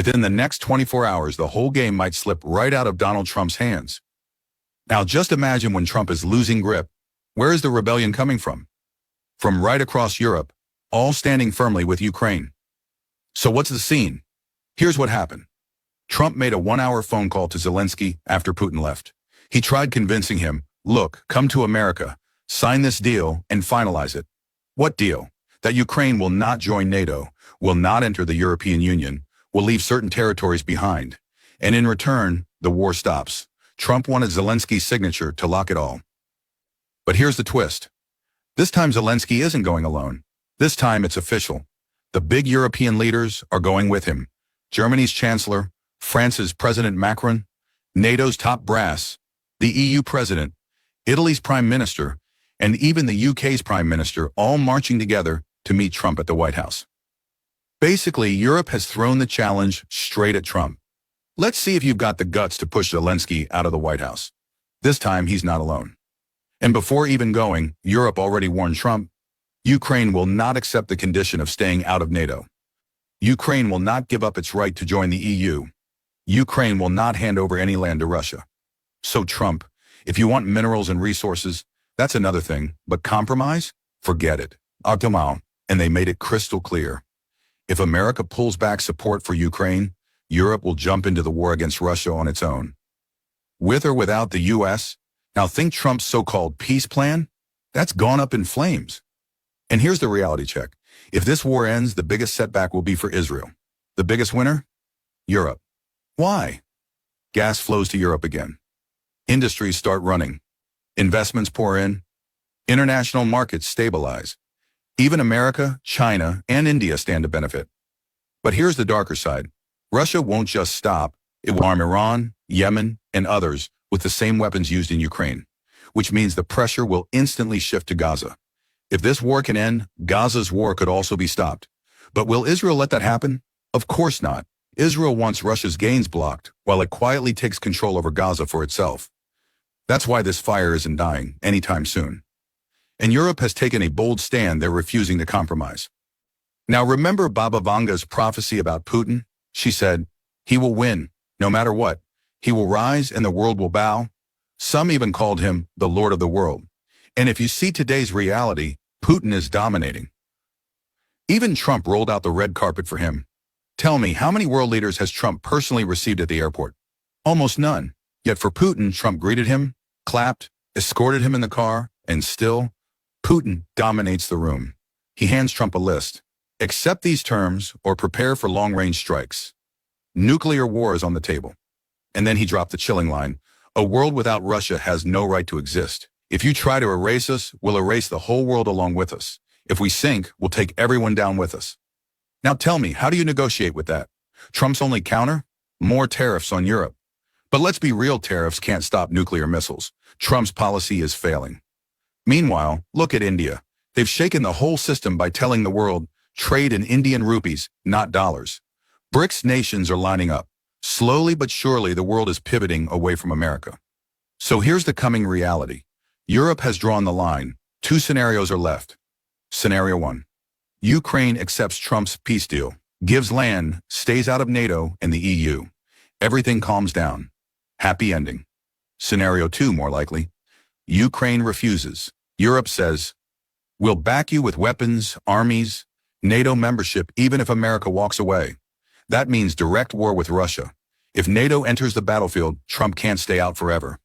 Within the next 24 hours, the whole game might slip right out of Donald Trump's hands. Now just imagine when Trump is losing grip. Where is the rebellion coming from? From right across Europe, all standing firmly with Ukraine. So what's the scene? Here's what happened. Trump made a 1-hour phone call to Zelensky after Putin left. He tried convincing him, look, come to America, sign this deal and finalize it. What deal? That Ukraine will not join NATO, will not enter the European Union, will leave certain territories behind. And in return, the war stops. Trump wanted Zelensky's signature to lock it all. But here's the twist. This time Zelensky isn't going alone. This time it's official. The big European leaders are going with him. Germany's Chancellor, France's President Macron, NATO's top brass, the EU President, Italy's Prime Minister, and even the UK's Prime Minister all marching together to meet Trump at the White House. Basically, Europe has thrown the challenge straight at Trump. Let's see if you've got the guts to push Zelensky out of the White House. This time, he's not alone. And before even going, Europe already warned Trump, Ukraine will not accept the condition of staying out of NATO. Ukraine will not give up its right to join the EU. Ukraine will not hand over any land to Russia. So Trump, if you want minerals and resources, that's another thing, but compromise? Forget it. Agdamao, and they made it crystal clear. If America pulls back support for Ukraine, Europe will jump into the war against Russia on its own. With or without the US, now think Trump's so-called peace plan? That's gone up in flames. And here's the reality check. If this war ends, the biggest setback will be for Israel. The biggest winner? Europe. Why? Gas flows to Europe again. Industries start running. Investments pour in. International markets stabilize. Even America, China, and India stand to benefit. But here's the darker side. Russia won't just stop. It will arm Iran, Yemen, and others with the same weapons used in Ukraine, which means the pressure will instantly shift to Gaza. If this war can end, Gaza's war could also be stopped. But will Israel let that happen? Of course not. Israel wants Russia's gains blocked, while it quietly takes control over Gaza for itself. That's why this fire isn't dying anytime soon. And Europe has taken a bold stand. They're refusing to compromise. Now remember Baba Vanga's prophecy about Putin? She said, he will win, no matter what. He will rise and the world will bow. Some even called him the Lord of the world. And if you see today's reality, Putin is dominating. Even Trump rolled out the red carpet for him. Tell me, how many world leaders has Trump personally received at the airport? Almost none. Yet for Putin, Trump greeted him, clapped, escorted him in the car, and still, Putin dominates the room. He hands Trump a list. Accept these terms or prepare for long-range strikes. Nuclear war is on the table. And then he dropped the chilling line. A world without Russia has no right to exist. If you try to erase us, we'll erase the whole world along with us. If we sink, we'll take everyone down with us. Now tell me, how do you negotiate with that? Trump's only counter? More tariffs on Europe. But let's be real, tariffs can't stop nuclear missiles. Trump's policy is failing. Meanwhile, look at India. They've shaken the whole system by telling the world, trade in Indian rupees, not dollars. BRICS nations are lining up. Slowly but surely, the world is pivoting away from America. So here's the coming reality. Europe has drawn the line. 2 scenarios are left. Scenario 1. Ukraine accepts Trump's peace deal, gives land, stays out of NATO and the EU. Everything calms down. Happy ending. Scenario 2, more likely. Ukraine refuses. Europe says, we'll back you with weapons, armies, NATO membership, even if America walks away. That means direct war with Russia. If NATO enters the battlefield, Trump can't stay out forever.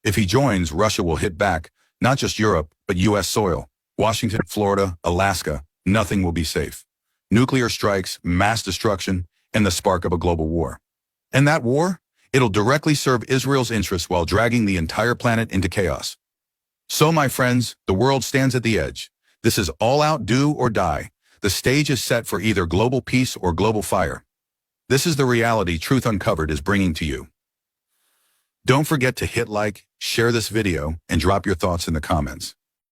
If he joins, Russia will hit back, not just Europe, but U.S. soil. Washington, Florida, Alaska, nothing will be safe. Nuclear strikes, mass destruction, and the spark of a global war. And that war? It'll directly serve Israel's interests while dragging the entire planet into chaos. So, my friends, the world stands at the edge. This is all out, do or die. The stage is set for either global peace or global fire. This is the reality Truth Uncovered is bringing to you. Don't forget to hit like, share this video, and drop your thoughts in the comments.